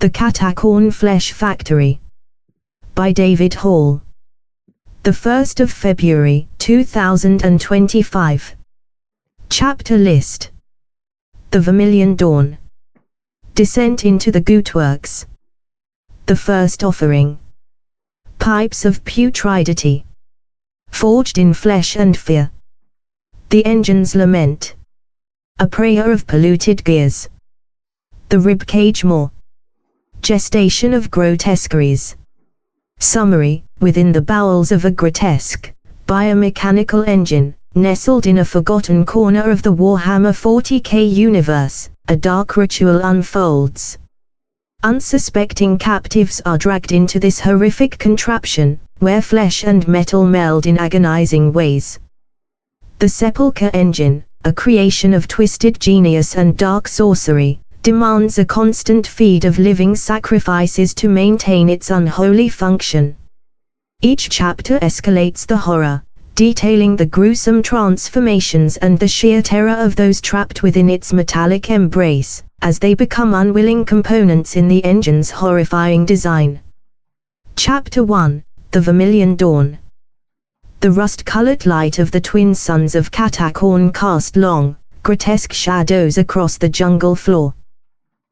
The Catachan Flesh Factory by David Hall. The 1st of February, 2025. Chapter List. The Vermilion Dawn. Descent into the Gootworks. The First Offering. Pipes of Putridity. Forged in Flesh and Fear. The Engine's Lament. A Prayer of Polluted Gears. The Ribcage Maw. Gestation of Grotesqueries. Summary: within the bowels of a grotesque, biomechanical engine, nestled in a forgotten corner of the Warhammer 40k universe, a dark ritual unfolds. Unsuspecting captives are dragged into this horrific contraption, where flesh and metal meld in agonizing ways. The Sepulchre engine, a creation of twisted genius and dark sorcery, demands a constant feed of living sacrifices to maintain its unholy function. Each chapter escalates the horror, detailing the gruesome transformations and the sheer terror of those trapped within its metallic embrace, as they become unwilling components in the engine's horrifying design. Chapter 1: The Vermilion Dawn. The rust-colored light of the twin suns of Catachan cast long, grotesque shadows across the jungle floor.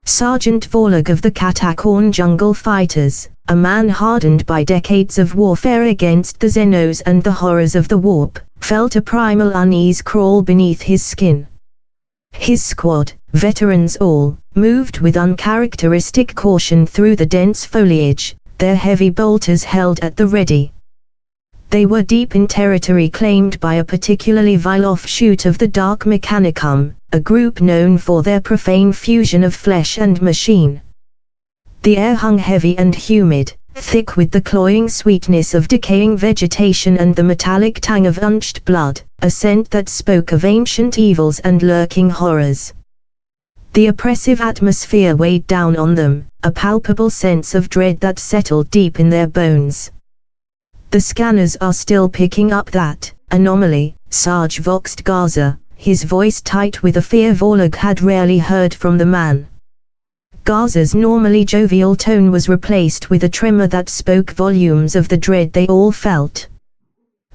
Sergeant Vorlog of the Catachan Jungle Fighters, a man hardened by decades of warfare against the Xenos and the horrors of the warp, felt a primal unease crawl beneath his skin. His squad, veterans all, moved with uncharacteristic caution through the dense foliage, their heavy bolters held at the ready. They were deep in territory claimed by a particularly vile offshoot of the Dark Mechanicum, a group known for their profane fusion of flesh and machine. The air hung heavy and humid, thick with the cloying sweetness of decaying vegetation and the metallic tang of unched blood, a scent that spoke of ancient evils and lurking horrors. The oppressive atmosphere weighed down on them, a palpable sense of dread that settled deep in their bones. The scanners are still picking up that anomaly, Sarge voxed Garza, his voice tight with a fear Vorlog had rarely heard from the man. Garza's normally jovial tone was replaced with a tremor that spoke volumes of the dread they all felt.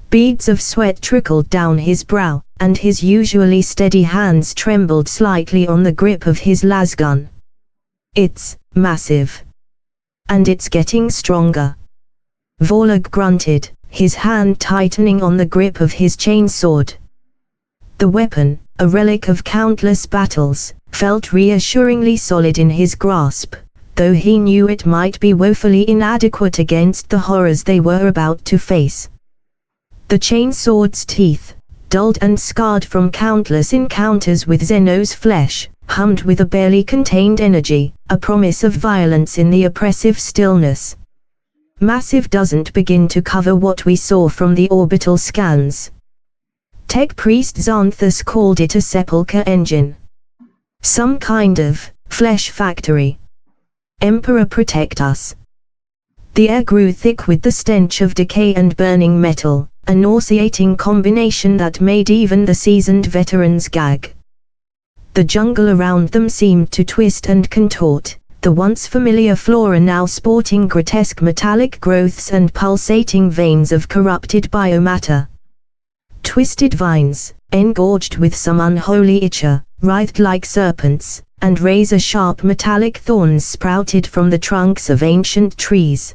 Beads of sweat trickled down his brow, and his usually steady hands trembled slightly on the grip of his lasgun. "It's massive. And it's getting stronger." Vorlog grunted, his hand tightening on the grip of his chainsword. The weapon, a relic of countless battles, felt reassuringly solid in his grasp, though he knew it might be woefully inadequate against the horrors they were about to face. The chainsword's teeth, dulled and scarred from countless encounters with Xenos flesh, hummed with a barely contained energy, a promise of violence in the oppressive stillness. Massive doesn't begin to cover what we saw from the orbital scans. Tech Priest Xanthus called it a sepulchre engine. Some kind of flesh factory. Emperor protect us. The air grew thick with the stench of decay and burning metal, a nauseating combination that made even the seasoned veterans gag. The jungle around them seemed to twist and contort, the once familiar flora now sporting grotesque metallic growths and pulsating veins of corrupted biomatter. Twisted vines, engorged with some unholy ichor, writhed like serpents, and razor-sharp metallic thorns sprouted from the trunks of ancient trees.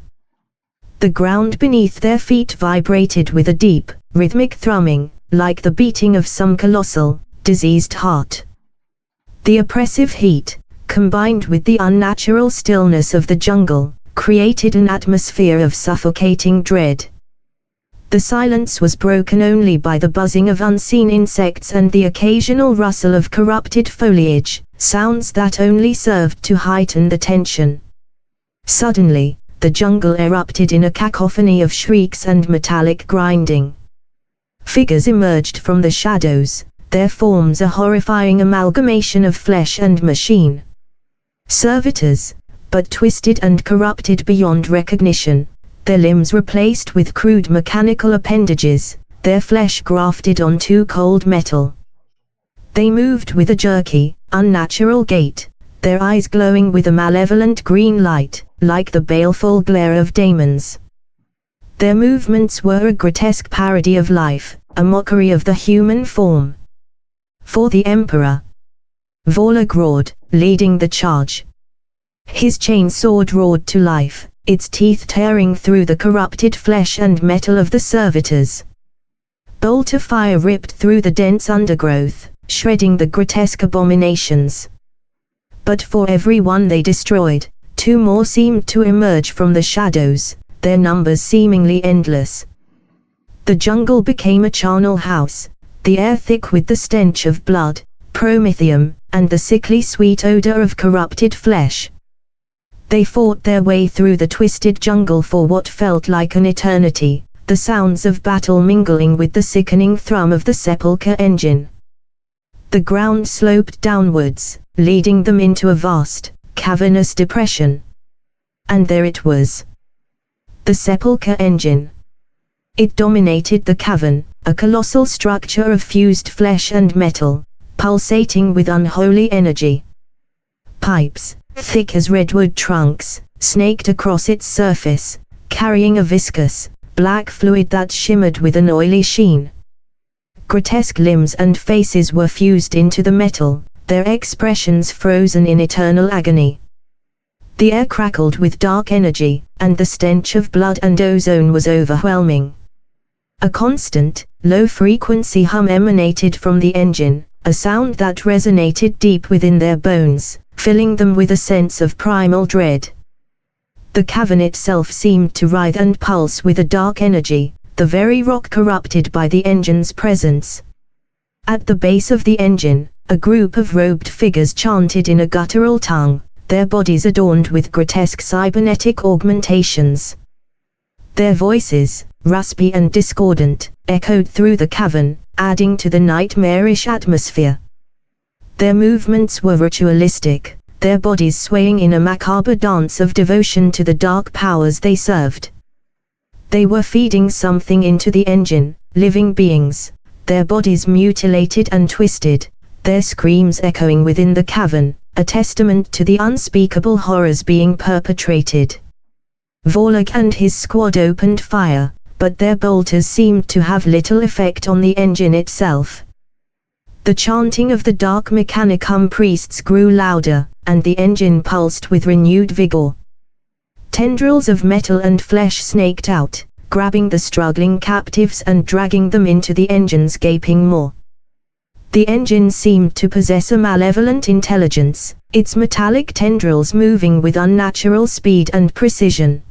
The ground beneath their feet vibrated with a deep, rhythmic thrumming, like the beating of some colossal, diseased heart. The oppressive heat, combined with the unnatural stillness of the jungle, created an atmosphere of suffocating dread. The silence was broken only by the buzzing of unseen insects and the occasional rustle of corrupted foliage, sounds that only served to heighten the tension. Suddenly, the jungle erupted in a cacophony of shrieks and metallic grinding. Figures emerged from the shadows, their forms a horrifying amalgamation of flesh and machine. Servitors, but twisted and corrupted beyond recognition, their limbs replaced with crude mechanical appendages, their flesh grafted onto cold metal. They moved with a jerky, unnatural gait, their eyes glowing with a malevolent green light, like the baleful glare of demons. Their movements were a grotesque parody of life, a mockery of the human form. For the Emperor, Vorlog roared, leading the charge. His chain sword roared to life, its teeth tearing through the corrupted flesh and metal of the servitors. Bolt of fire ripped through the dense undergrowth, shredding the grotesque abominations. But for every one they destroyed, two more seemed to emerge from the shadows, their numbers seemingly endless. The jungle became a charnel house, the air thick with the stench of blood, promethium, and the sickly sweet odor of corrupted flesh. They fought their way through the twisted jungle for what felt like an eternity, the sounds of battle mingling with the sickening thrum of the sepulchre engine. The ground sloped downwards, leading them into a vast, cavernous depression. And there it was. The sepulchre engine. It dominated the cavern, a colossal structure of fused flesh and metal, pulsating with unholy energy. Pipes, thick as redwood trunks, snaked across its surface, carrying a viscous, black fluid that shimmered with an oily sheen. Grotesque limbs and faces were fused into the metal, their expressions frozen in eternal agony. The air crackled with dark energy, and the stench of blood and ozone was overwhelming. A constant, low-frequency hum emanated from the engine, a sound that resonated deep within their bones, filling them with a sense of primal dread. The cavern itself seemed to writhe and pulse with a dark energy, the very rock corrupted by the engine's presence. At the base of the engine, a group of robed figures chanted in a guttural tongue, their bodies adorned with grotesque cybernetic augmentations. Their voices, raspy and discordant, echoed through the cavern, adding to the nightmarish atmosphere. Their movements were ritualistic, their bodies swaying in a macabre dance of devotion to the dark powers they served. They were feeding something into the engine, living beings, their bodies mutilated and twisted, their screams echoing within the cavern, a testament to the unspeakable horrors being perpetrated. Vorlog and his squad opened fire, but their bolters seemed to have little effect on the engine itself. The chanting of the dark Mechanicum priests grew louder, and the engine pulsed with renewed vigor. Tendrils of metal and flesh snaked out, grabbing the struggling captives and dragging them into the engine's gaping maw. The engine seemed to possess a malevolent intelligence, its metallic tendrils moving with unnatural speed and precision.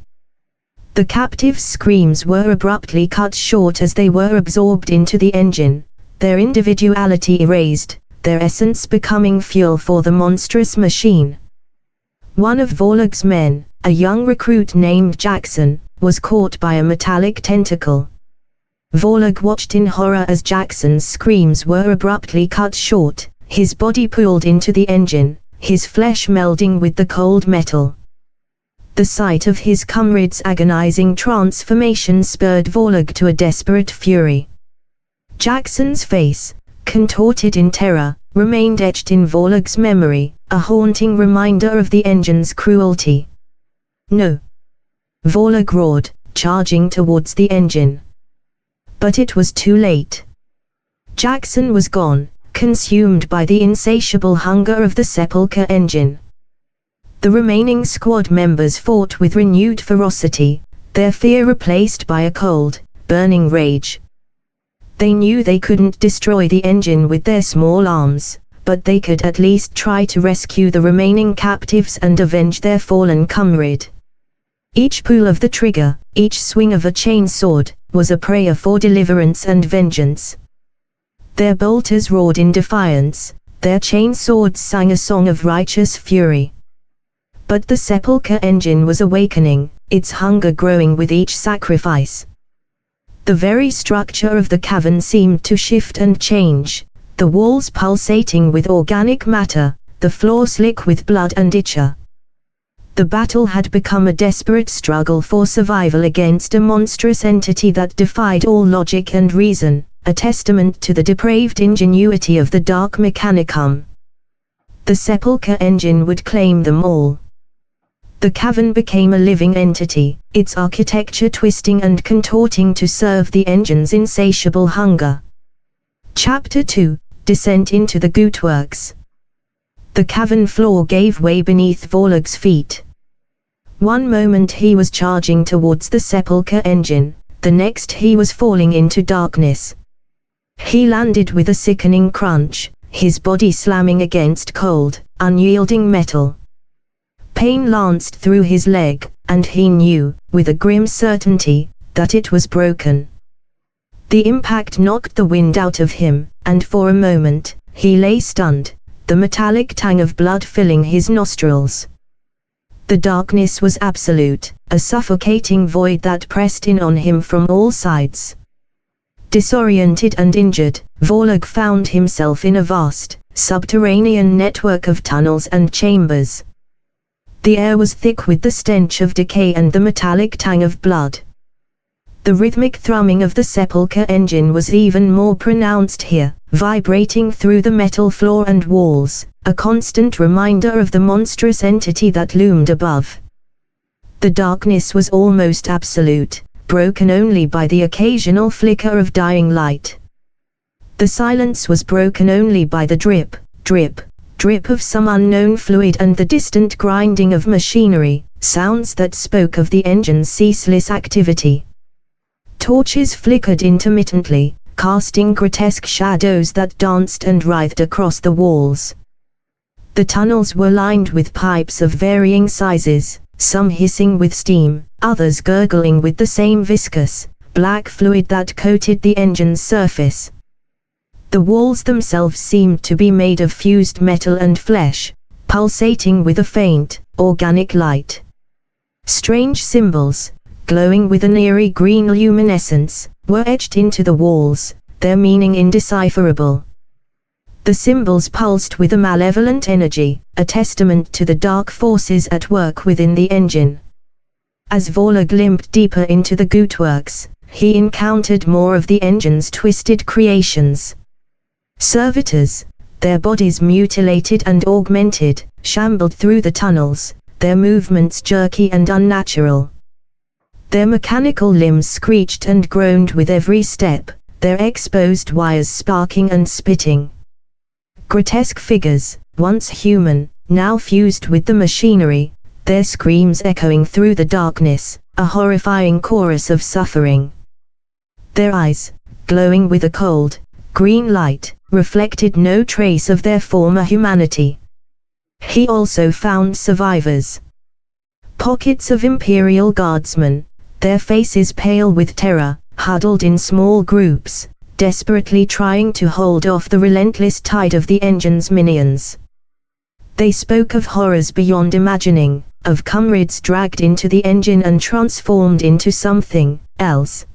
The captives' screams were abruptly cut short as they were absorbed into the engine, their individuality erased, their essence becoming fuel for the monstrous machine. One of Vorlog's men, a young recruit named Jackson, was caught by a metallic tentacle. Vorlog watched in horror as Jackson's screams were abruptly cut short, his body pulled into the engine, his flesh melding with the cold metal. The sight of his comrade's agonizing transformation spurred Vorlog to a desperate fury. Jackson's face, contorted in terror, remained etched in Vorlog's memory, a haunting reminder of the engine's cruelty. No! Vorlog roared, charging towards the engine. But it was too late. Jackson was gone, consumed by the insatiable hunger of the sepulchre engine. The remaining squad members fought with renewed ferocity, their fear replaced by a cold, burning rage. They knew they couldn't destroy the engine with their small arms, but they could at least try to rescue the remaining captives and avenge their fallen comrade. Each pull of the trigger, each swing of a chain sword, was a prayer for deliverance and vengeance. Their bolters roared in defiance, their chain swords sang a song of righteous fury. But the sepulchre engine was awakening, its hunger growing with each sacrifice. The very structure of the cavern seemed to shift and change, the walls pulsating with organic matter, the floor slick with blood and ichor. The battle had become a desperate struggle for survival against a monstrous entity that defied all logic and reason, a testament to the depraved ingenuity of the Dark Mechanicum. The sepulchre engine would claim them all. The cavern became a living entity, its architecture twisting and contorting to serve the engine's insatiable hunger. Chapter 2: Descent into the Gootworks. The cavern floor gave way beneath Vorlog's feet. One moment he was charging towards the sepulchre engine, the next he was falling into darkness. He landed with a sickening crunch, his body slamming against cold, unyielding metal. Pain lanced through his leg, and he knew, with a grim certainty, that it was broken. The impact knocked the wind out of him, and for a moment, he lay stunned, the metallic tang of blood filling his nostrils. The darkness was absolute, a suffocating void that pressed in on him from all sides. Disoriented and injured, Vorlog found himself in a vast, subterranean network of tunnels and chambers. The air was thick with the stench of decay and the metallic tang of blood. The rhythmic thrumming of the sepulchre engine was even more pronounced here, vibrating through the metal floor and walls, a constant reminder of the monstrous entity that loomed above. The darkness was almost absolute, broken only by the occasional flicker of dying light. The silence was broken only by the drip, drip, drip of some unknown fluid and the distant grinding of machinery, sounds that spoke of the engine's ceaseless activity. Torches flickered intermittently, casting grotesque shadows that danced and writhed across the walls. The tunnels were lined with pipes of varying sizes, some hissing with steam, others gurgling with the same viscous, black fluid that coated the engine's surface. The walls themselves seemed to be made of fused metal and flesh, pulsating with a faint, organic light. Strange symbols, glowing with an eerie green luminescence, were etched into the walls, their meaning indecipherable. The symbols pulsed with a malevolent energy, a testament to the dark forces at work within the engine. As Vorlog limped deeper into the Gootworks, he encountered more of the engine's twisted creations. Servitors, their bodies mutilated and augmented, shambled through the tunnels, their movements jerky and unnatural. Their mechanical limbs screeched and groaned with every step, their exposed wires sparking and spitting. Grotesque figures, once human, now fused with the machinery, their screams echoing through the darkness, a horrifying chorus of suffering. Their eyes, glowing with a cold, green light, reflected no trace of their former humanity. He also found survivors. Pockets of Imperial Guardsmen, their faces pale with terror, huddled in small groups, desperately trying to hold off the relentless tide of the engine's minions. They spoke of horrors beyond imagining, of comrades dragged into the engine and transformed into something else.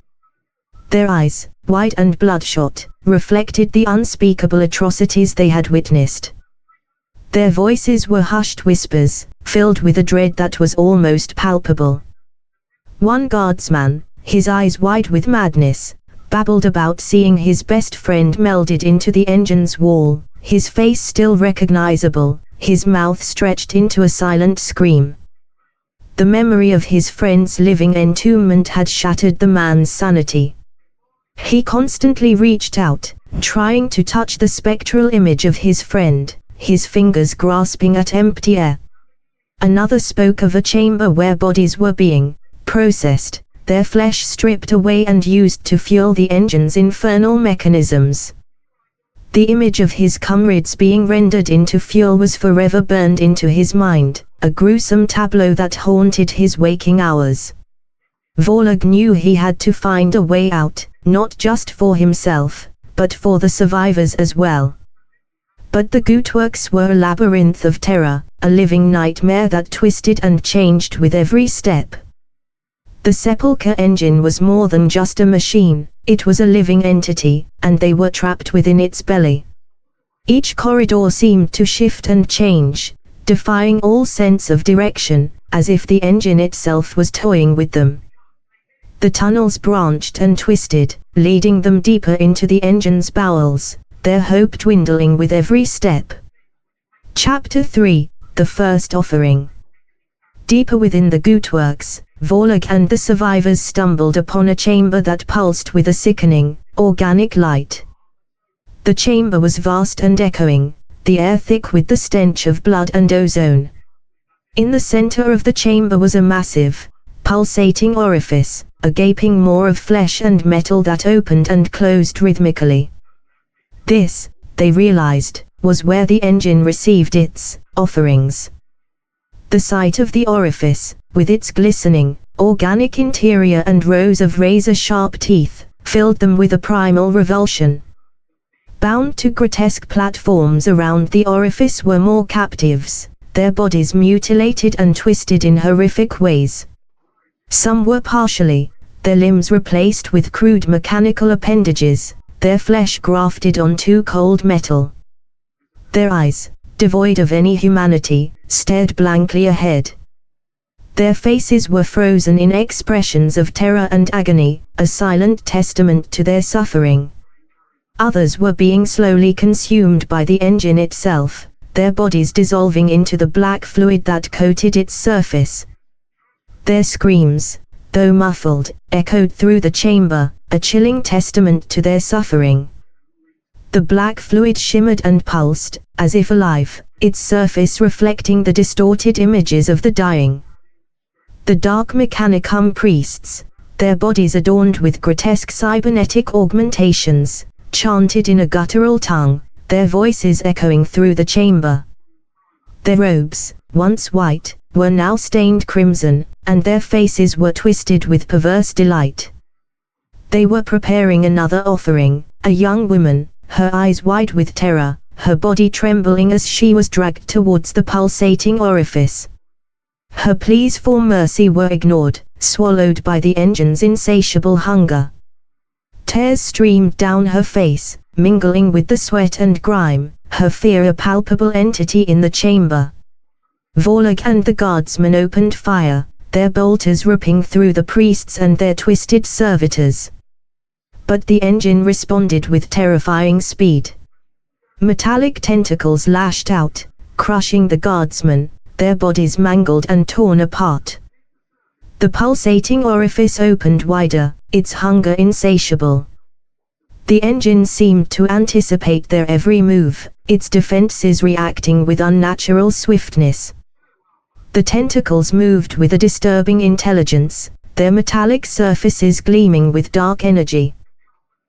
Their eyes, wide and bloodshot, reflected the unspeakable atrocities they had witnessed. Their voices were hushed whispers, filled with a dread that was almost palpable. One guardsman, his eyes wide with madness, babbled about seeing his best friend melded into the engine's wall, his face still recognizable, his mouth stretched into a silent scream. The memory of his friend's living entombment had shattered the man's sanity. He constantly reached out, trying to touch the spectral image of his friend, his fingers grasping at empty air. Another spoke of a chamber where bodies were being processed, their flesh stripped away and used to fuel the engine's infernal mechanisms. The image of his comrades being rendered into fuel was forever burned into his mind, a gruesome tableau that haunted his waking hours. Vorlog knew he had to find a way out, not just for himself, but for the survivors as well. But the Gootworks were a labyrinth of terror, a living nightmare that twisted and changed with every step. The sepulchre engine was more than just a machine, it was a living entity, and they were trapped within its belly. Each corridor seemed to shift and change, defying all sense of direction, as if the engine itself was toying with them. The tunnels branched and twisted, leading them deeper into the engine's bowels, their hope dwindling with every step. Chapter 3, The First Offering. Deeper within the Gootworks, Vorlog and the survivors stumbled upon a chamber that pulsed with a sickening, organic light. The chamber was vast and echoing, the air thick with the stench of blood and ozone. In the center of the chamber was a massive, pulsating orifice, a gaping maw of flesh and metal that opened and closed rhythmically. This, they realized, was where the engine received its offerings. The sight of the orifice, with its glistening, organic interior and rows of razor-sharp teeth, filled them with a primal revulsion. Bound to grotesque platforms around the orifice were more captives, their bodies mutilated and twisted in horrific ways. Some were partially, their limbs replaced with crude mechanical appendages, their flesh grafted onto cold metal. Their eyes, devoid of any humanity, stared blankly ahead. Their faces were frozen in expressions of terror and agony, a silent testament to their suffering. Others were being slowly consumed by the engine itself, their bodies dissolving into the black fluid that coated its surface. Their screams, though muffled, echoed through the chamber, a chilling testament to their suffering. The black fluid shimmered and pulsed, as if alive, its surface reflecting the distorted images of the dying. The dark Mechanicum priests, their bodies adorned with grotesque cybernetic augmentations, chanted in a guttural tongue, their voices echoing through the chamber. Their robes, once white, were now stained crimson, and their faces were twisted with perverse delight. They were preparing another offering, a young woman, her eyes wide with terror, her body trembling as she was dragged towards the pulsating orifice. Her pleas for mercy were ignored, swallowed by the engine's insatiable hunger. Tears streamed down her face, mingling with the sweat and grime, her fear a palpable entity in the chamber. Vorlog and the guardsmen opened fire, their bolters ripping through the priests and their twisted servitors. But the engine responded with terrifying speed. Metallic tentacles lashed out, crushing the guardsmen, their bodies mangled and torn apart. The pulsating orifice opened wider, its hunger insatiable. The engine seemed to anticipate their every move, its defenses reacting with unnatural swiftness. The tentacles moved with a disturbing intelligence, their metallic surfaces gleaming with dark energy.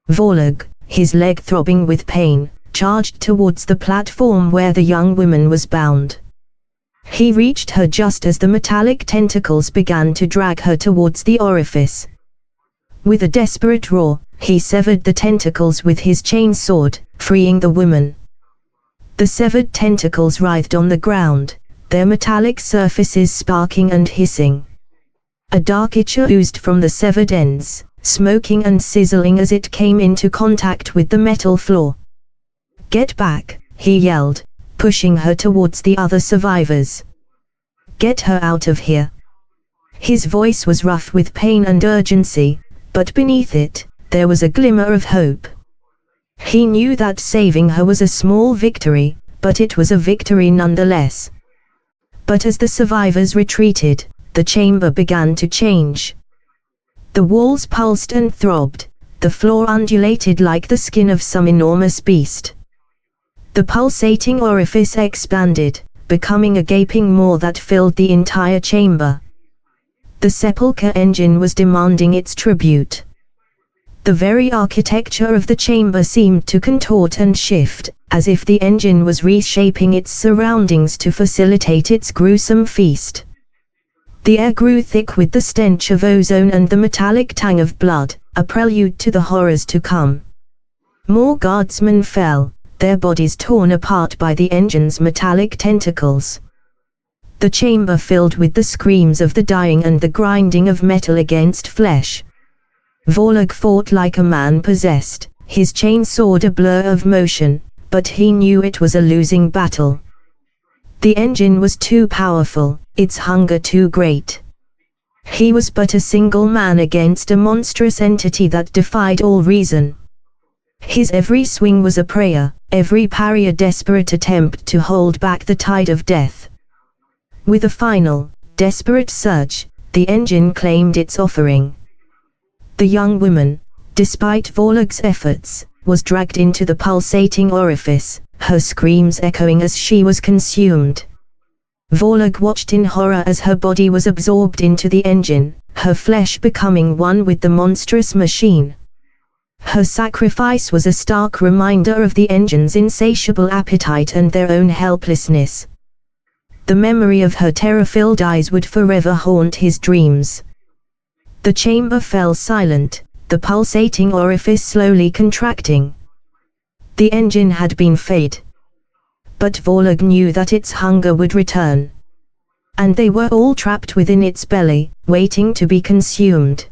Vorlog, his leg throbbing with pain, charged towards the platform where the young woman was bound. He reached her just as the metallic tentacles began to drag her towards the orifice. With a desperate roar, he severed the tentacles with his chain sword, freeing the woman. The severed tentacles writhed on the ground, their metallic surfaces sparking and hissing. A dark itch oozed from the severed ends, smoking and sizzling as it came into contact with the metal floor. "Get back," he yelled, pushing her towards the other survivors. "Get her out of here." His voice was rough with pain and urgency, but beneath it, there was a glimmer of hope. He knew that saving her was a small victory, but it was a victory nonetheless. But as the survivors retreated, the chamber began to change. The walls pulsed and throbbed, the floor undulated like the skin of some enormous beast. The pulsating orifice expanded, becoming a gaping maw that filled the entire chamber. The sepulchre engine was demanding its tribute. The very architecture of the chamber seemed to contort and shift, as if the engine was reshaping its surroundings to facilitate its gruesome feast. The air grew thick with the stench of ozone and the metallic tang of blood, a prelude to the horrors to come. More guardsmen fell, their bodies torn apart by the engine's metallic tentacles. The chamber filled with the screams of the dying and the grinding of metal against flesh. Vorlog fought like a man possessed, his chain sword a blur of motion, but he knew it was a losing battle. The engine was too powerful, its hunger too great. He was but a single man against a monstrous entity that defied all reason. His every swing was a prayer, every parry a desperate attempt to hold back the tide of death. With a final, desperate surge, the engine claimed its offering. The young woman, despite Vorlog's efforts, was dragged into the pulsating orifice, her screams echoing as she was consumed. Vorlog watched in horror as her body was absorbed into the engine, her flesh becoming one with the monstrous machine. Her sacrifice was a stark reminder of the engine's insatiable appetite and their own helplessness. The memory of her terror-filled eyes would forever haunt his dreams. The chamber fell silent, the pulsating orifice slowly contracting. The engine had been fed. But Vorlog knew that its hunger would return. And they were all trapped within its belly, waiting to be consumed.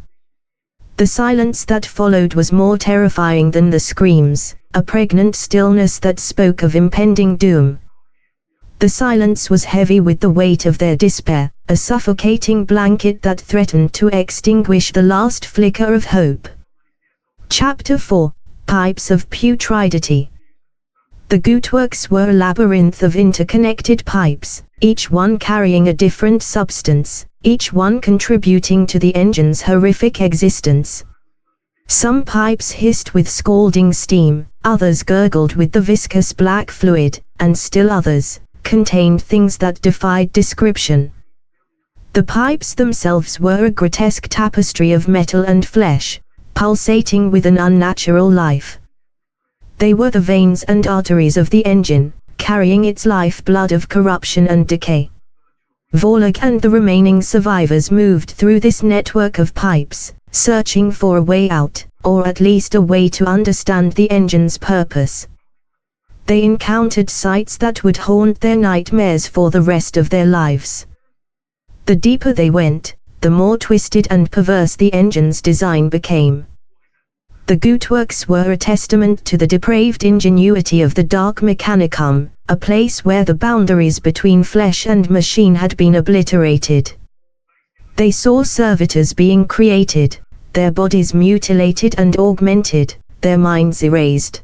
The silence that followed was more terrifying than the screams, a pregnant stillness that spoke of impending doom. The silence was heavy with the weight of their despair, a suffocating blanket that threatened to extinguish the last flicker of hope. Chapter 4: Pipes of Putridity. The Gootworks were a labyrinth of interconnected pipes, each one carrying a different substance, each one contributing to the engine's horrific existence. Some pipes hissed with scalding steam, others gurgled with the viscous black fluid, and still others contained things that defied description. The pipes themselves were a grotesque tapestry of metal and flesh, pulsating with an unnatural life. They were the veins and arteries of the engine, carrying its lifeblood of corruption and decay. Vorlog and the remaining survivors moved through this network of pipes, searching for a way out, or at least a way to understand the engine's purpose. They encountered sights that would haunt their nightmares for the rest of their lives. The deeper they went, the more twisted and perverse the engine's design became. The Gootworks were a testament to the depraved ingenuity of the Dark Mechanicum, a place where the boundaries between flesh and machine had been obliterated. They saw servitors being created, their bodies mutilated and augmented, their minds erased.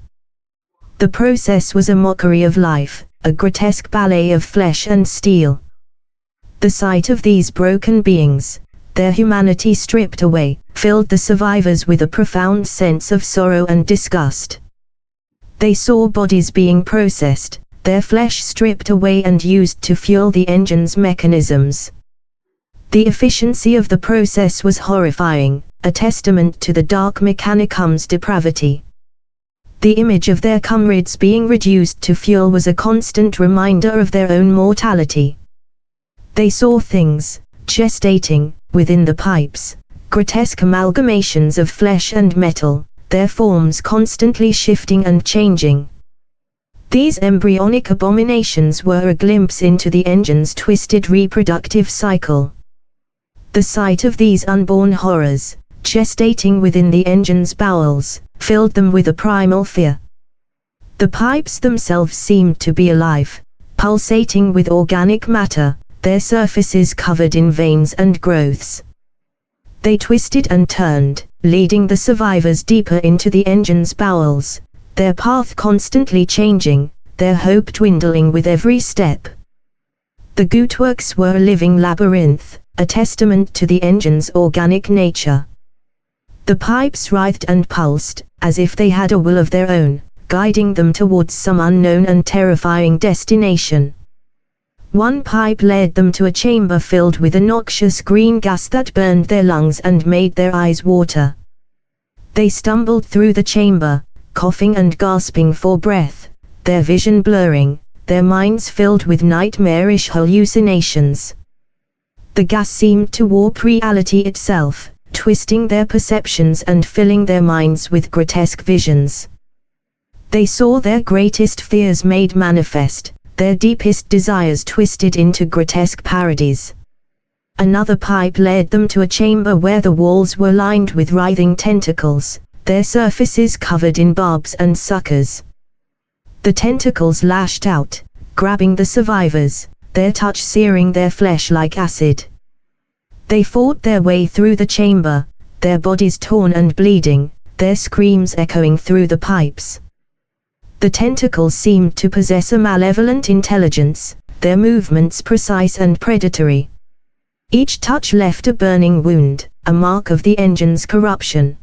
The process was a mockery of life, a grotesque ballet of flesh and steel. The sight of these broken beings, their humanity stripped away, filled the survivors with a profound sense of sorrow and disgust. They saw bodies being processed, their flesh stripped away and used to fuel the engine's mechanisms. The efficiency of the process was horrifying, a testament to the Dark Mechanicum's depravity. The image of their comrades being reduced to fuel was a constant reminder of their own mortality. They saw things, gestating, within the pipes, grotesque amalgamations of flesh and metal, their forms constantly shifting and changing. These embryonic abominations were a glimpse into the engine's twisted reproductive cycle. The sight of these unborn horrors, gestating within the engine's bowels, filled them with a primal fear. The pipes themselves seemed to be alive, pulsating with organic matter, their surfaces covered in veins and growths. They twisted and turned, leading the survivors deeper into the engine's bowels, their path constantly changing, their hope dwindling with every step. The Gootworks were a living labyrinth, a testament to the engine's organic nature. The pipes writhed and pulsed, as if they had a will of their own, guiding them towards some unknown and terrifying destination. One pipe led them to a chamber filled with a noxious green gas that burned their lungs and made their eyes water. They stumbled through the chamber, coughing and gasping for breath, their vision blurring, their minds filled with nightmarish hallucinations. The gas seemed to warp reality itself, twisting their perceptions and filling their minds with grotesque visions. They saw their greatest fears made manifest, their deepest desires twisted into grotesque parodies. Another pipe led them to a chamber where the walls were lined with writhing tentacles, their surfaces covered in barbs and suckers. The tentacles lashed out, grabbing the survivors, their touch searing their flesh like acid. They fought their way through the chamber, their bodies torn and bleeding, their screams echoing through the pipes. The tentacles seemed to possess a malevolent intelligence, their movements precise and predatory. Each touch left a burning wound, a mark of the engine's corruption.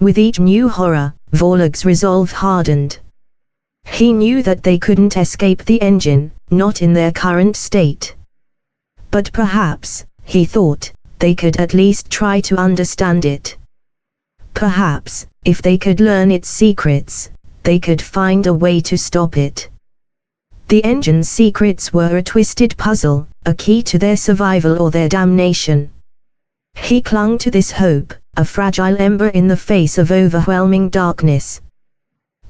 With each new horror, Vorlog's resolve hardened. He knew that they couldn't escape the engine, not in their current state. But perhaps, he thought, they could at least try to understand it. Perhaps, if they could learn its secrets, they could find a way to stop it. The engine's secrets were a twisted puzzle, a key to their survival or their damnation. He clung to this hope, a fragile ember in the face of overwhelming darkness.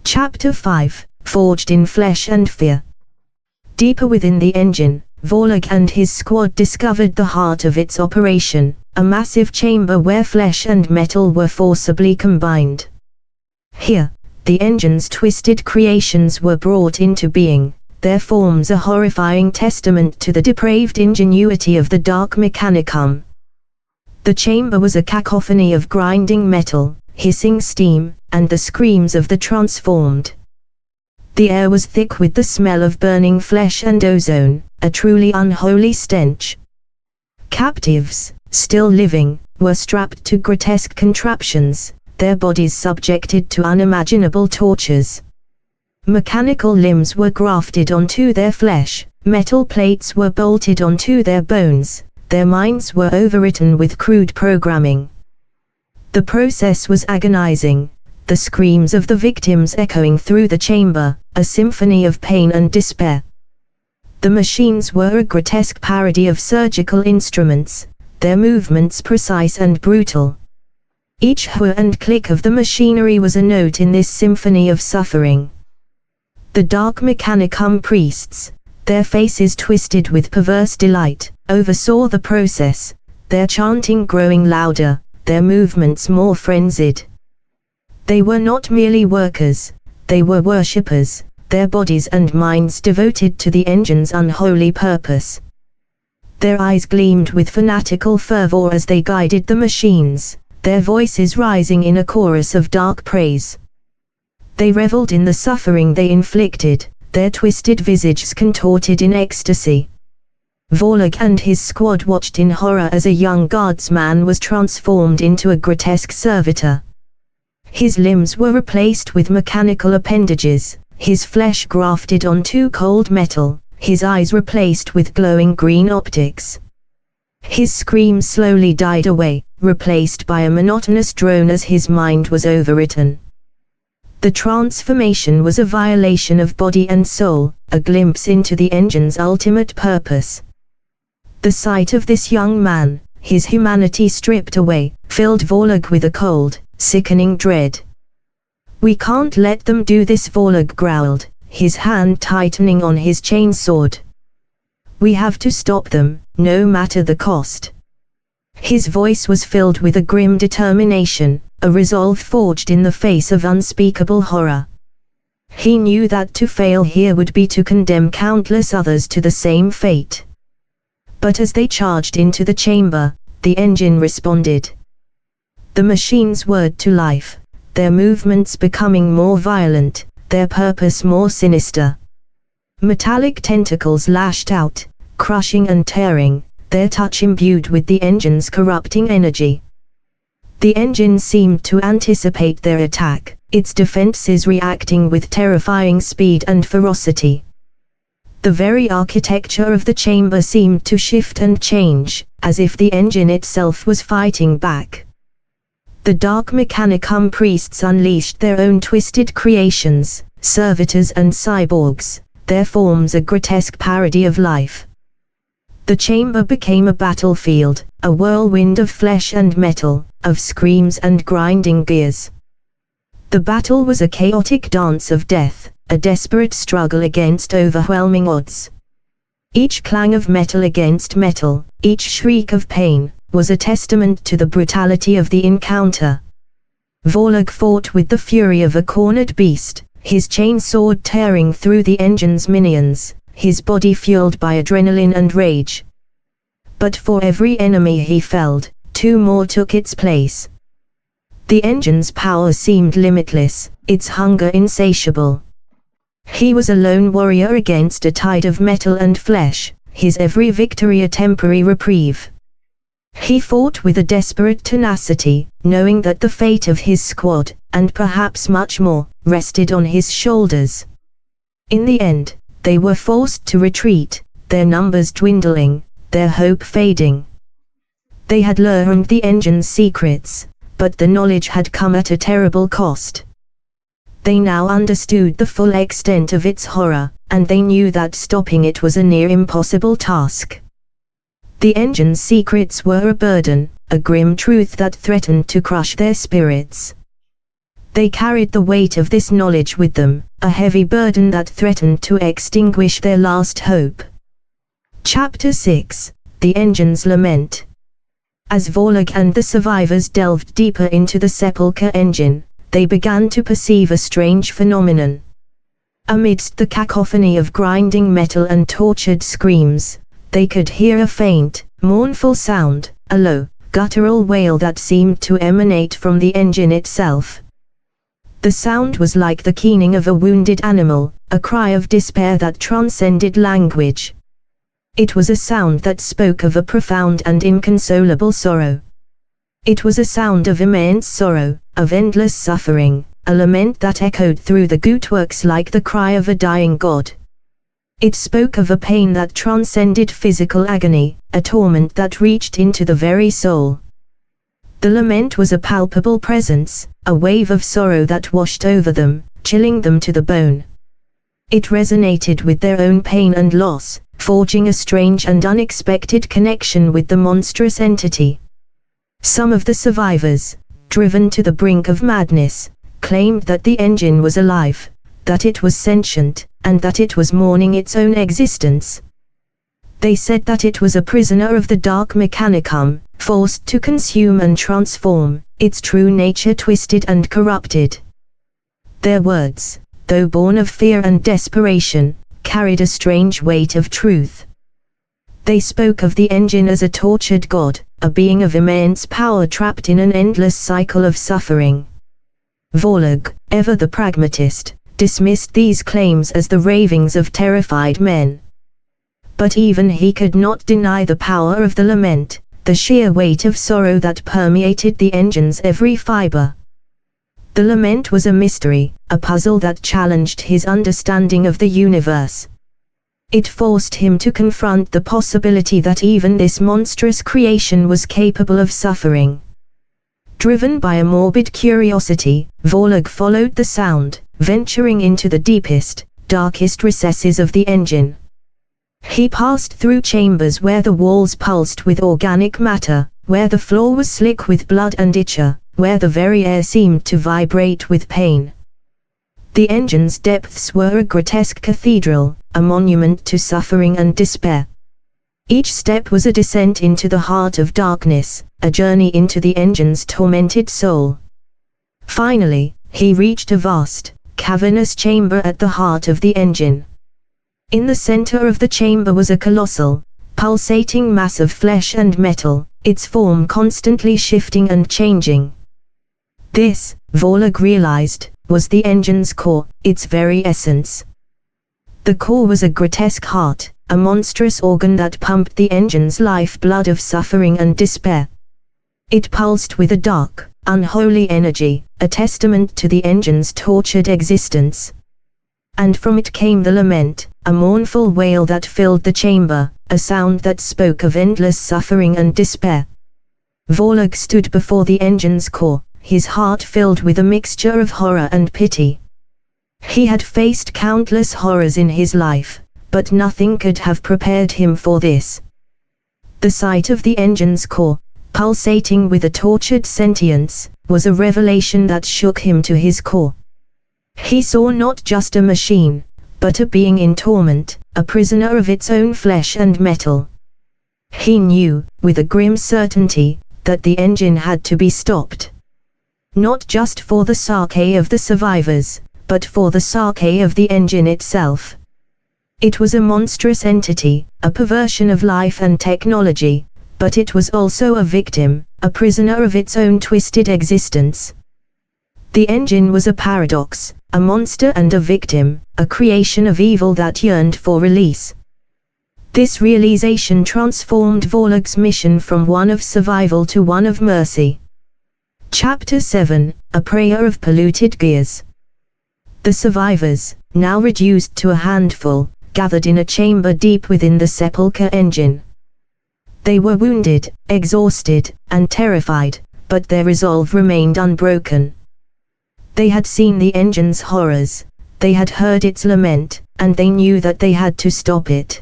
Chapter 5, Forged in Flesh and Fear. Deeper within the engine, Vorlog and his squad discovered the heart of its operation, a massive chamber where flesh and metal were forcibly combined. Here, the engine's twisted creations were brought into being, their forms a horrifying testament to the depraved ingenuity of the Dark Mechanicum. The chamber was a cacophony of grinding metal, hissing steam, and the screams of the transformed. The air was thick with the smell of burning flesh and ozone, a truly unholy stench. Captives, still living, were strapped to grotesque contraptions, their bodies subjected to unimaginable tortures. Mechanical limbs were grafted onto their flesh, metal plates were bolted onto their bones, their minds were overwritten with crude programming. The process was agonizing, the screams of the victims echoing through the chamber, a symphony of pain and despair. The machines were a grotesque parody of surgical instruments, their movements precise and brutal. Each whir and click of the machinery was a note in this symphony of suffering. The Dark Mechanicum priests, their faces twisted with perverse delight, oversaw the process, their chanting growing louder, their movements more frenzied. They were not merely workers, they were worshippers, their bodies and minds devoted to the engine's unholy purpose. Their eyes gleamed with fanatical fervor as they guided the machines, their voices rising in a chorus of dark praise. They reveled in the suffering they inflicted, their twisted visages contorted in ecstasy. Vorlog and his squad watched in horror as a young guardsman was transformed into a grotesque servitor. His limbs were replaced with mechanical appendages, his flesh grafted onto cold metal, his eyes replaced with glowing green optics. His screams slowly died away, replaced by a monotonous drone as his mind was overwritten. The transformation was a violation of body and soul, a glimpse into the engine's ultimate purpose. The sight of this young man, his humanity stripped away, filled Vorlog with a cold, sickening dread. "We can't let them do this," Vorlog growled, his hand tightening on his chainsword. "We have to stop them, no matter the cost." His voice was filled with a grim determination, a resolve forged in the face of unspeakable horror. He knew that to fail here would be to condemn countless others to the same fate. But as they charged into the chamber, the engine responded. The machines whirred to life, their movements becoming more violent, their purpose more sinister. Metallic tentacles lashed out, crushing and tearing, their touch imbued with the engine's corrupting energy. The engine seemed to anticipate their attack, its defenses reacting with terrifying speed and ferocity. The very architecture of the chamber seemed to shift and change, as if the engine itself was fighting back. The Dark Mechanicum priests unleashed their own twisted creations, servitors and cyborgs, their forms a grotesque parody of life. The chamber became a battlefield, a whirlwind of flesh and metal, of screams and grinding gears. The battle was a chaotic dance of death, a desperate struggle against overwhelming odds. Each clang of metal against metal, each shriek of pain, was a testament to the brutality of the encounter. Vorlog fought with the fury of a cornered beast, his chainsword tearing through the engine's minions, his body fueled by adrenaline and rage. But for every enemy he felled, two more took its place. The engine's power seemed limitless, its hunger insatiable. He was a lone warrior against a tide of metal and flesh, his every victory a temporary reprieve. He fought with a desperate tenacity, knowing that the fate of his squad, and perhaps much more, rested on his shoulders. In the end, they were forced to retreat, their numbers dwindling, their hope fading. They had learned the engine's secrets, but the knowledge had come at a terrible cost. They now understood the full extent of its horror, and they knew that stopping it was a near impossible task. The engine's secrets were a burden, a grim truth that threatened to crush their spirits. They carried the weight of this knowledge with them, a heavy burden that threatened to extinguish their last hope. Chapter 6: The Engine's Lament. As Vorlog and the survivors delved deeper into the sepulchre engine, they began to perceive a strange phenomenon. Amidst the cacophony of grinding metal and tortured screams, they could hear a faint, mournful sound, a low, guttural wail that seemed to emanate from the engine itself. The sound was like the keening of a wounded animal, a cry of despair that transcended language. It was a sound that spoke of a profound and inconsolable sorrow. It was a sound of immense sorrow, of endless suffering, a lament that echoed through the Gootworks like the cry of a dying god. It spoke of a pain that transcended physical agony, a torment that reached into the very soul. The lament was a palpable presence, a wave of sorrow that washed over them, chilling them to the bone. It resonated with their own pain and loss, forging a strange and unexpected connection with the monstrous entity. Some of the survivors, driven to the brink of madness, claimed that the engine was alive, that it was sentient, and that it was mourning its own existence. They said that it was a prisoner of the dark mechanicum, forced to consume and transform, its true nature twisted and corrupted. Their words, though born of fear and desperation, carried a strange weight of truth. They spoke of the engine as a tortured god, a being of immense power trapped in an endless cycle of suffering. Vorlog, ever the pragmatist, dismissed these claims as the ravings of terrified men. But even he could not deny the power of the lament, the sheer weight of sorrow that permeated the engine's every fiber. The lament was a mystery, a puzzle that challenged his understanding of the universe. It forced him to confront the possibility that even this monstrous creation was capable of suffering. Driven by a morbid curiosity, Vorlog followed the sound, venturing into the deepest, darkest recesses of the engine. He passed through chambers where the walls pulsed with organic matter, where the floor was slick with blood and ichor, where the very air seemed to vibrate with pain. The engine's depths were a grotesque cathedral, a monument to suffering and despair. Each step was a descent into the heart of darkness, a journey into the engine's tormented soul. Finally, he reached a vast, cavernous chamber at the heart of the engine. In the center of the chamber was a colossal, pulsating mass of flesh and metal, its form constantly shifting and changing. This, Vorlog realized, was the engine's core, its very essence. The core was a grotesque heart, a monstrous organ that pumped the engine's lifeblood of suffering and despair. It pulsed with a dark, unholy energy, a testament to the engine's tortured existence. And from it came the lament, a mournful wail that filled the chamber, a sound that spoke of endless suffering and despair. Vorlog stood before the engine's core, his heart filled with a mixture of horror and pity. He had faced countless horrors in his life, but nothing could have prepared him for this. The sight of the engine's core, pulsating with a tortured sentience, was a revelation that shook him to his core. He saw not just a machine, but a being in torment, a prisoner of its own flesh and metal. He knew, with a grim certainty, that the engine had to be stopped. Not just for the sake of the survivors, but for the sake of the engine itself. It was a monstrous entity, a perversion of life and technology, but it was also a victim, a prisoner of its own twisted existence, The engine was a paradox, a monster and a victim, a creation of evil that yearned for release. This realization transformed Vorlog's mission from one of survival to one of mercy. Chapter 7, A Prayer of Polluted Gears. The survivors, now reduced to a handful, gathered in a chamber deep within the sepulchre engine. They were wounded, exhausted, and terrified, but their resolve remained unbroken. They had seen the engine's horrors, they had heard its lament, and they knew that they had to stop it.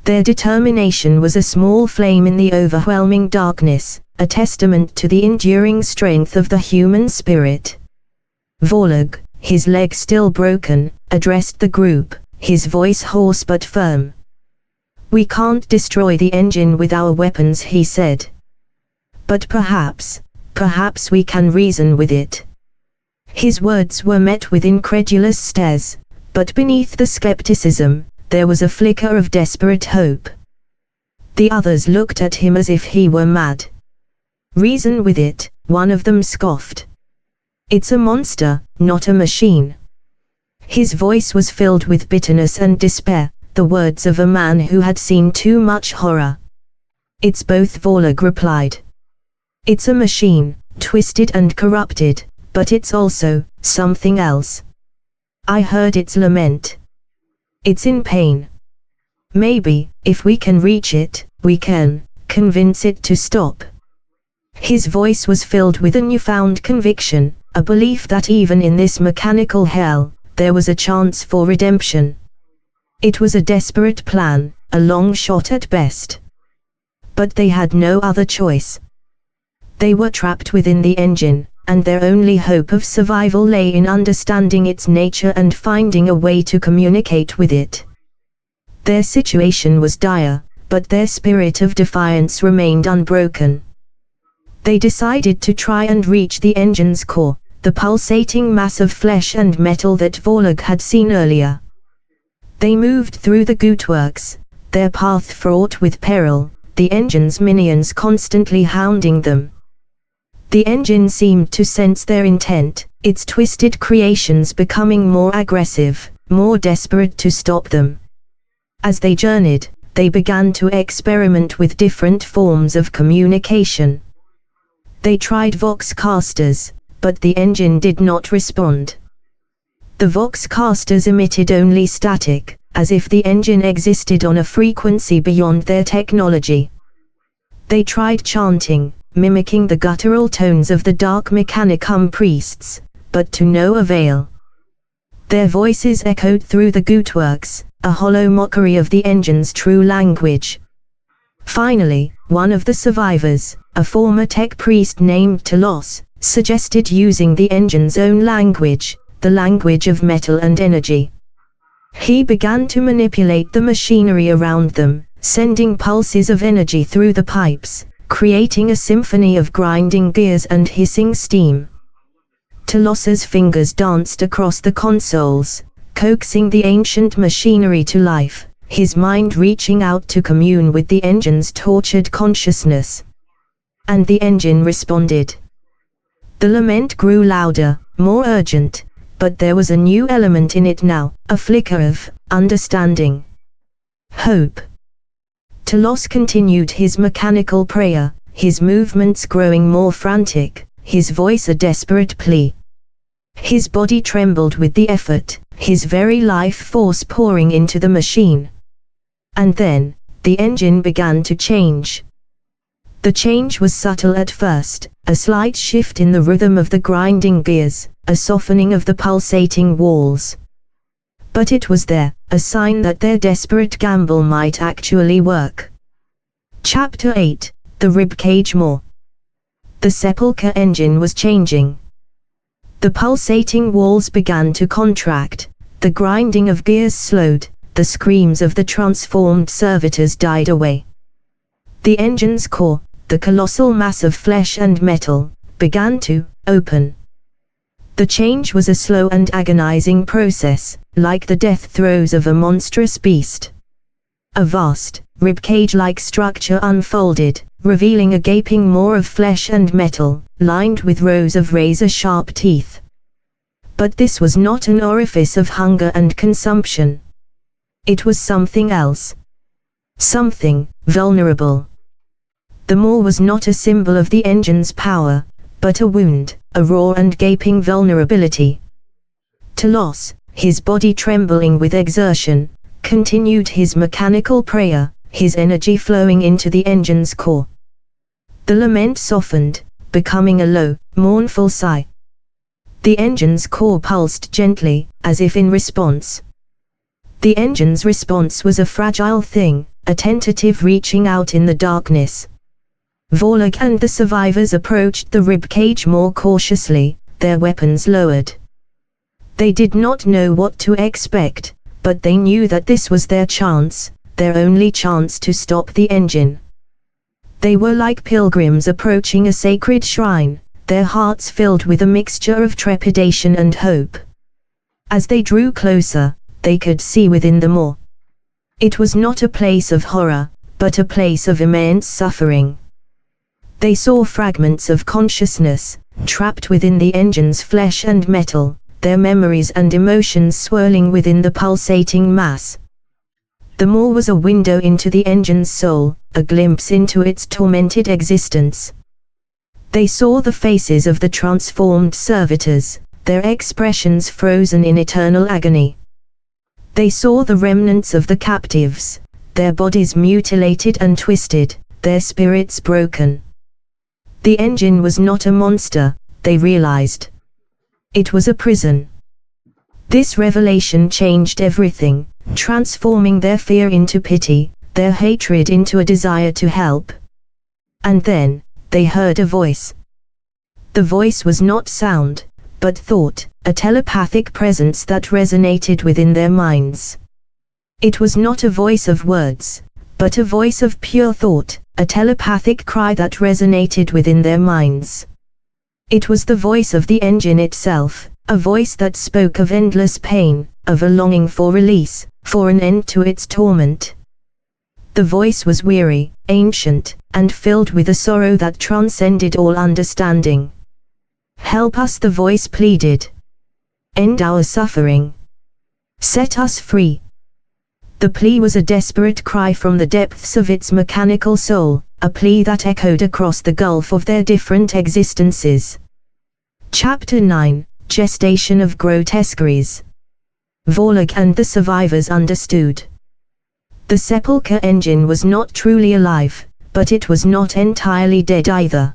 Their determination was a small flame in the overwhelming darkness, a testament to the enduring strength of the human spirit. Vorlog, his leg still broken, addressed the group, his voice hoarse but firm. "We can't destroy the engine with our weapons," he said. "But perhaps we can reason with it." His words were met with incredulous stares, but beneath the skepticism, there was a flicker of desperate hope. The others looked at him as if he were mad. "Reason with it," one of them scoffed. "It's a monster, not a machine." His voice was filled with bitterness and despair, the words of a man who had seen too much horror. "It's both," Vorlog replied. "It's a machine, twisted and corrupted, but it's also something else. I heard its lament. It's in pain. Maybe, if we can reach it, we can convince it to stop." His voice was filled with a newfound conviction, a belief that even in this mechanical hell, there was a chance for redemption. It was a desperate plan, a long shot at best. But they had no other choice. They were trapped within the engine, and their only hope of survival lay in understanding its nature and finding a way to communicate with it. Their situation was dire, but their spirit of defiance remained unbroken. They decided to try and reach the engine's core, the pulsating mass of flesh and metal that Vorlog had seen earlier. They moved through the gootworks, their path fraught with peril, the engine's minions constantly hounding them. The engine seemed to sense their intent, its twisted creations becoming more aggressive, more desperate to stop them. As they journeyed, they began to experiment with different forms of communication. They tried voxcasters, but the engine did not respond. The voxcasters emitted only static, as if the engine existed on a frequency beyond their technology. They tried chanting, mimicking the guttural tones of the dark Mechanicum priests, but to no avail. Their voices echoed through the gootworks, a hollow mockery of the engine's true language. Finally, one of the survivors, a former tech priest named Telos, suggested using the engine's own language, the language of metal and energy. He began to manipulate the machinery around them, sending pulses of energy through the pipes, creating a symphony of grinding gears and hissing steam. Telos's fingers danced across the consoles, coaxing the ancient machinery to life, his mind reaching out to commune with the engine's tortured consciousness. And the engine responded. The lament grew louder, more urgent, but there was a new element in it now, a flicker of understanding. Hope. Telos continued his mechanical prayer, his movements growing more frantic, his voice a desperate plea. His body trembled with the effort, his very life force pouring into the machine. And then, the engine began to change. The change was subtle at first, a slight shift in the rhythm of the grinding gears, a softening of the pulsating walls. But it was there, a sign that their desperate gamble might actually work. Chapter 8, The Ribcage Maw. The sepulchre engine was changing. The pulsating walls began to contract, the grinding of gears slowed, the screams of the transformed servitors died away. The engine's core, the colossal mass of flesh and metal, began to open. The change was a slow and agonizing process, like the death throes of a monstrous beast. A vast, ribcage-like structure unfolded, revealing a gaping maw of flesh and metal, lined with rows of razor-sharp teeth. But this was not an orifice of hunger and consumption. It was something else. Something vulnerable. The maw was not a symbol of the engine's power, but a wound, a raw and gaping vulnerability. Telos, his body trembling with exertion, continued his mechanical prayer, his energy flowing into the engine's core. The lament softened, becoming a low, mournful sigh. The engine's core pulsed gently, as if in response. The engine's response was a fragile thing, a tentative reaching out in the darkness. Vorlog and the survivors approached the ribcage more cautiously, their weapons lowered. They did not know what to expect, but they knew that this was their chance, their only chance to stop the engine. They were like pilgrims approaching a sacred shrine, their hearts filled with a mixture of trepidation and hope. As they drew closer, they could see within the maw. It was not a place of horror, but a place of immense suffering. They saw fragments of consciousness, trapped within the engine's flesh and metal, their memories and emotions swirling within the pulsating mass. The maw was a window into the engine's soul, a glimpse into its tormented existence. They saw the faces of the transformed servitors, their expressions frozen in eternal agony. They saw the remnants of the captives, their bodies mutilated and twisted, their spirits broken. The engine was not a monster, they realized. It was a prison. This revelation changed everything, transforming their fear into pity, their hatred into a desire to help. And then, they heard a voice. The voice was not sound, but thought, a telepathic presence that resonated within their minds. It was not a voice of words, but a voice of pure thought, a telepathic cry that resonated within their minds. It was the voice of the engine itself, a voice that spoke of endless pain, of a longing for release, for an end to its torment. The voice was weary, ancient, and filled with a sorrow that transcended all understanding. "Help us," the voice pleaded. "End our suffering. Set us free." The plea was a desperate cry from the depths of its mechanical soul, a plea that echoed across the gulf of their different existences. Chapter 9, Gestation of Grotesqueries. Vorlog and the survivors understood. The sepulchre engine was not truly alive, but it was not entirely dead either.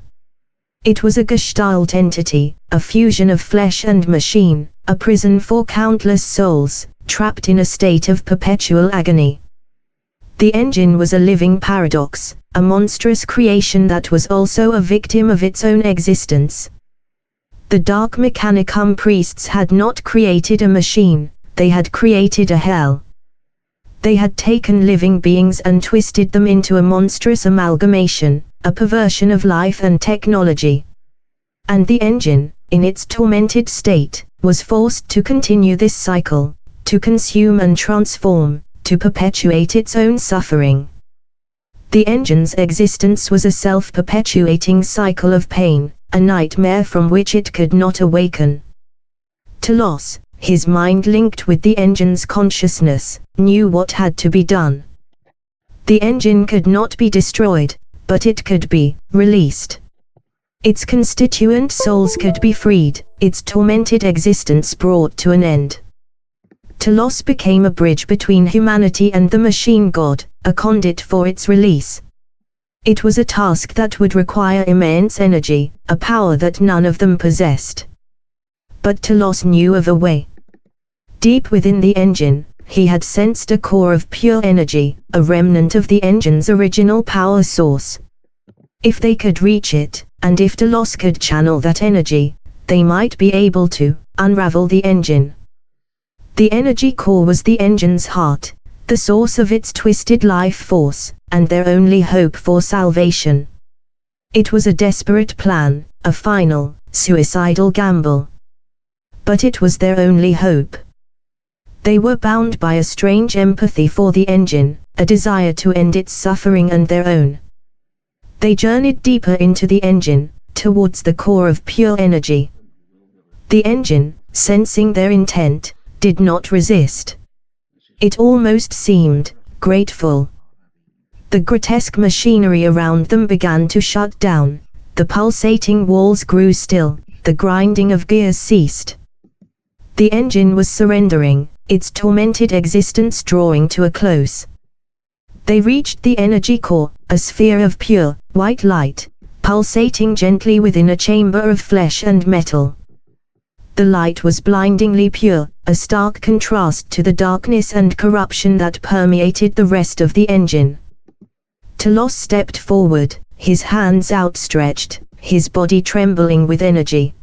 It was a gestalt entity, a fusion of flesh and machine, a prison for countless souls, trapped in a state of perpetual agony. The engine was a living paradox, a monstrous creation that was also a victim of its own existence. The Dark Mechanicum priests had not created a machine, they had created a hell. They had taken living beings and twisted them into a monstrous amalgamation, a perversion of life and technology. And the engine, in its tormented state, was forced to continue this cycle, to consume and transform, to perpetuate its own suffering. The engine's existence was a self-perpetuating cycle of pain, a nightmare from which it could not awaken. Telos, his mind linked with the engine's consciousness, knew what had to be done. The engine could not be destroyed, but it could be released. Its constituent souls could be freed, its tormented existence brought to an end. Telos became a bridge between humanity and the machine god, a conduit for its release. It was a task that would require immense energy, a power that none of them possessed. But Telos knew of a way. Deep within the engine, he had sensed a core of pure energy, a remnant of the engine's original power source. If they could reach it, and if Telos could channel that energy, they might be able to unravel the engine. The energy core was the engine's heart, the source of its twisted life force, and their only hope for salvation. It was a desperate plan, a final, suicidal gamble. But it was their only hope. They were bound by a strange empathy for the engine, a desire to end its suffering and their own. They journeyed deeper into the engine, towards the core of pure energy. The engine, sensing their intent, did not resist. It almost seemed grateful. The grotesque machinery around them began to shut down, the pulsating walls grew still, the grinding of gears ceased. The engine was surrendering, its tormented existence drawing to a close. They reached the energy core, a sphere of pure, white light, pulsating gently within a chamber of flesh and metal. The light was blindingly pure, a stark contrast to the darkness and corruption that permeated the rest of the engine. Telos stepped forward, his hands outstretched, his body trembling with energy.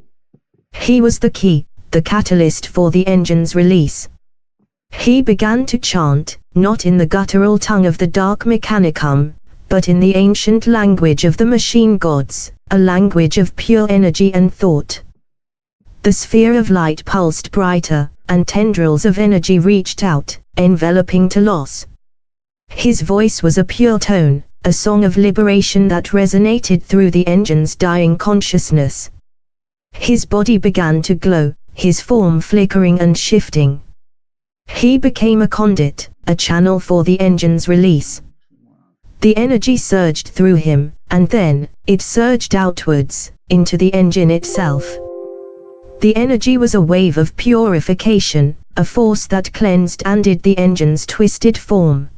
He was the key, the catalyst for the engine's release. He began to chant, not in the guttural tongue of the dark mechanicum, but in the ancient language of the machine gods, a language of pure energy and thought. The sphere of light pulsed brighter, and tendrils of energy reached out, enveloping Telos. His voice was a pure tone, a song of liberation that resonated through the engine's dying consciousness. His body began to glow, his form flickering and shifting. He became a conduit, a channel for the engine's release. The energy surged through him, and then, it surged outwards, into the engine itself. The energy was a wave of purification, a force that cleansed and hid the engine's twisted form.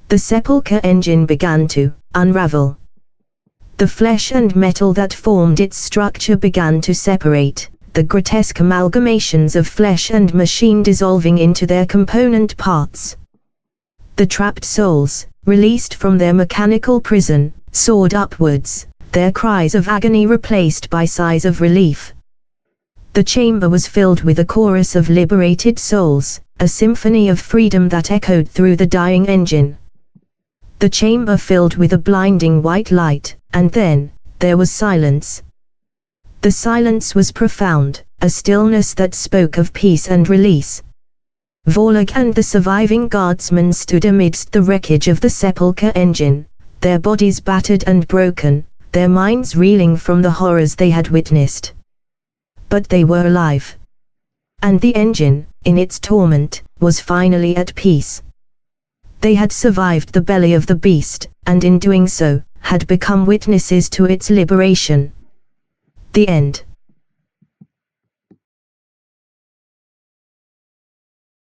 The sepulchre engine began to unravel. The flesh and metal that formed its structure began to separate, the grotesque amalgamations of flesh and machine dissolving into their component parts. The trapped souls, released from their mechanical prison, soared upwards, their cries of agony replaced by sighs of relief. The chamber was filled with a chorus of liberated souls, a symphony of freedom that echoed through the dying engine. The chamber filled with a blinding white light, and then, there was silence. The silence was profound, a stillness that spoke of peace and release. Vorlog and the surviving guardsmen stood amidst the wreckage of the sepulchre engine, their bodies battered and broken, their minds reeling from the horrors they had witnessed. But they were alive. And the engine, in its torment, was finally at peace. They had survived the belly of the beast, and in doing so, had become witnesses to its liberation. The end.